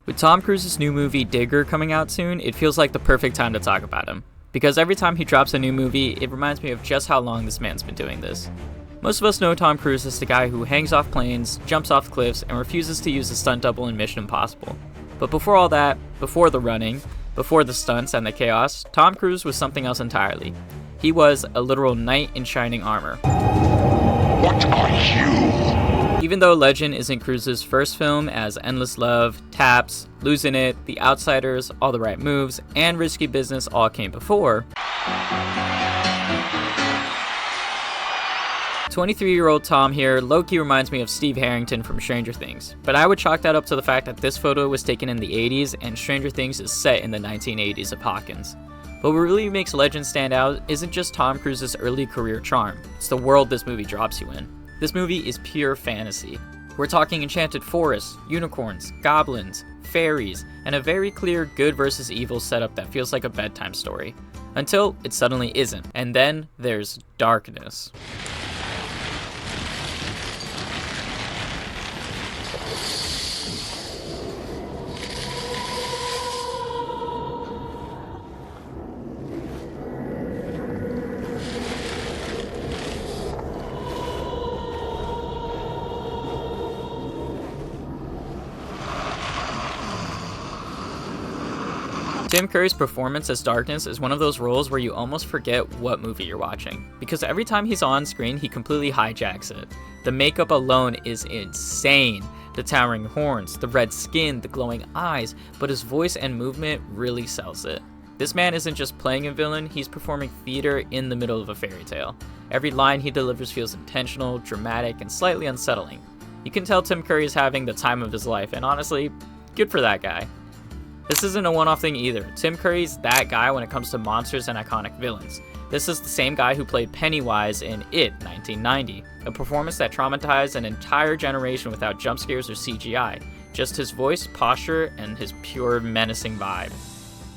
With Tom Cruise's new movie Digger coming out soon, it feels like the perfect time to talk about him. Because every time he drops a new movie, it reminds me of just how long this man's been doing this. Most of us know Tom Cruise as the guy who hangs off planes, jumps off cliffs, and refuses to use a stunt double in Mission Impossible. But before all that, before the running, before the stunts and the chaos, Tom Cruise was something else entirely. He was a literal knight in shining armor. What are you? Even though Legend isn't Cruise's first film, as Endless Love, Taps, Losing It, The Outsiders, All the Right Moves, and Risky Business all came before, 23-year-old Tom here low-key reminds me of Steve Harrington from Stranger Things, but I would chalk that up to the fact that this photo was taken in the 80s and Stranger Things is set in the 1980s of Hawkins. But what really makes Legend stand out isn't just Tom Cruise's early career charm, it's the world this movie drops you in. This movie is pure fantasy. We're talking enchanted forests, unicorns, goblins, fairies, and a very clear good versus evil setup that feels like a bedtime story. Until it suddenly isn't. And then there's darkness. Tim Curry's performance as Darkness is one of those roles where you almost forget what movie you're watching, because every time he's on screen, he completely hijacks it. The makeup alone is insane. The towering horns, the red skin, the glowing eyes, but his voice and movement really sells it. This man isn't just playing a villain, he's performing theater in the middle of a fairy tale. Every line he delivers feels intentional, dramatic, and slightly unsettling. You can tell Tim Curry is having the time of his life, and honestly, good for that guy. This isn't a one-off thing either. Tim Curry's that guy when it comes to monsters and iconic villains. This is the same guy who played Pennywise in It, 1990, a performance that traumatized an entire generation without jump scares or CGI, just his voice, posture, and his pure menacing vibe.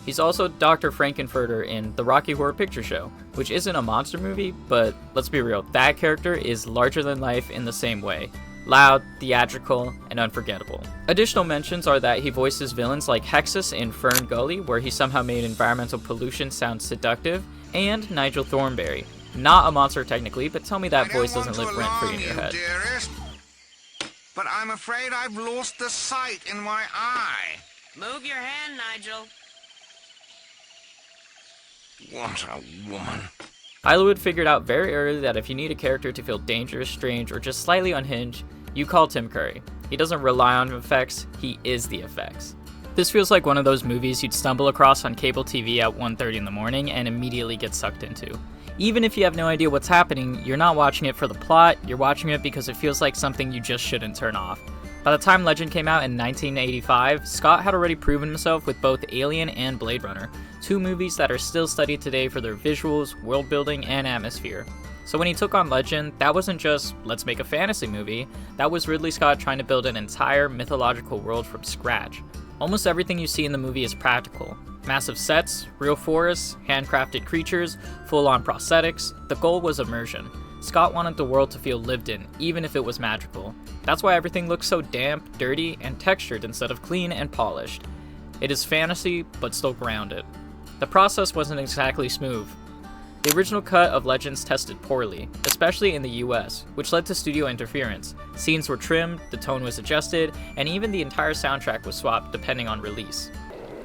He's also Dr. Frankenfurter in The Rocky Horror Picture Show, which isn't a monster movie, but let's be real, that character is larger than life in the same way. Loud, theatrical, and unforgettable. Additional mentions are that he voices villains like Hexus in Fern Gully, where he somehow made environmental pollution sound seductive, and Nigel Thornberry. Not a monster technically, but tell me that voice doesn't live rent-free in your head. Dearest, but I'm afraid I've lost the sight in my eye. Move your hand, Nigel. What a woman. Hollywood figured out very early that if you need a character to feel dangerous, strange, or just slightly unhinged, you call Tim Curry. He doesn't rely on effects, he is the effects. This feels like one of those movies you'd stumble across on cable TV at 1:30 in the morning and immediately get sucked into. Even if you have no idea what's happening, you're not watching it for the plot, you're watching it because it feels like something you just shouldn't turn off. By the time Legend came out in 1985, Scott had already proven himself with both Alien and Blade Runner, two movies that are still studied today for their visuals, world building, and atmosphere. So when he took on Legend, that wasn't just, let's make a fantasy movie, that was Ridley Scott trying to build an entire mythological world from scratch. Almost everything you see in the movie is practical. Massive sets, real forests, handcrafted creatures, full-on prosthetics. The goal was immersion. Scott wanted the world to feel lived in, even if it was magical. That's why everything looks so damp, dirty, and textured instead of clean and polished. It is fantasy, but still grounded. The process wasn't exactly smooth. The original cut of Legends tested poorly, especially in the US, which led to studio interference. Scenes were trimmed, the tone was adjusted, and even the entire soundtrack was swapped depending on release.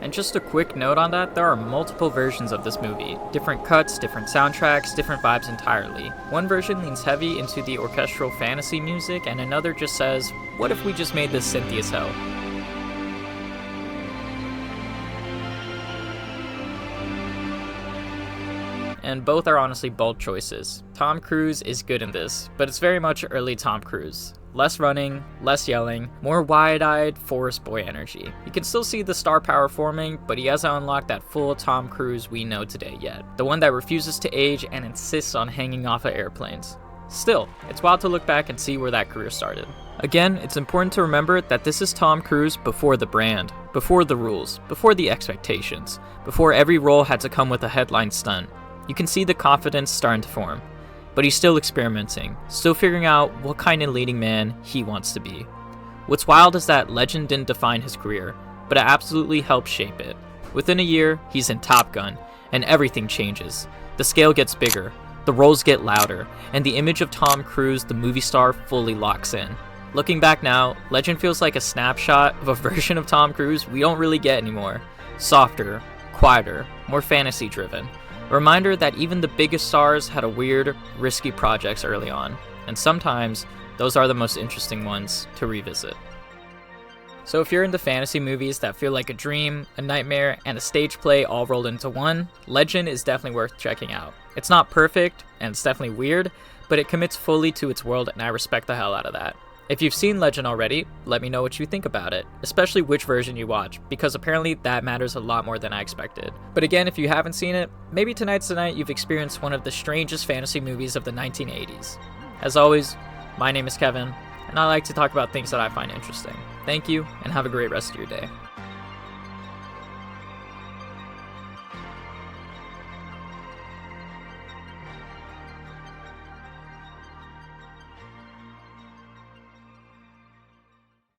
And just a quick note on that, there are multiple versions of this movie. Different cuts, different soundtracks, different vibes entirely. One version leans heavy into the orchestral fantasy music, and another just says, what if we just made this synthy as hell? And both are honestly bold choices. Tom Cruise is good in this, but it's very much early Tom Cruise. Less running, less yelling, more wide-eyed forest boy energy. You can still see the star power forming, but he hasn't unlocked that full Tom Cruise we know today yet. The one that refuses to age and insists on hanging off of airplanes. Still, it's wild to look back and see where that career started. Again, it's important to remember that this is Tom Cruise before the brand, before the rules, before the expectations, before every role had to come with a headline stunt. You can see the confidence starting to form, but he's still experimenting, still figuring out what kind of leading man he wants to be. What's wild is that Legend didn't define his career. but it absolutely helped shape it. Within a year, he's in Top Gun, and everything changes. The scale gets bigger, the roles get louder, and the image of Tom Cruise, the movie star, fully locks in. Looking back now, Legend feels like a snapshot of a version of Tom Cruise we don't really get anymore. Softer, quieter, more fantasy-driven. A reminder that even the biggest stars had a weird, risky projects early on, and sometimes those are the most interesting ones to revisit. So if you're into fantasy movies that feel like a dream, a nightmare, and a stage play all rolled into one, Legend is definitely worth checking out. It's not perfect, and it's definitely weird, but it commits fully to its world, and I respect the hell out of that. If you've seen Legend already, let me know what you think about it, especially which version you watch, because apparently that matters a lot more than I expected. But again, if you haven't seen it, maybe tonight's the night you've experienced one of the strangest fantasy movies of the 1980s. As always, my name is Kevin, and I like to talk about things that I find interesting. Thank you, and have a great rest of your day.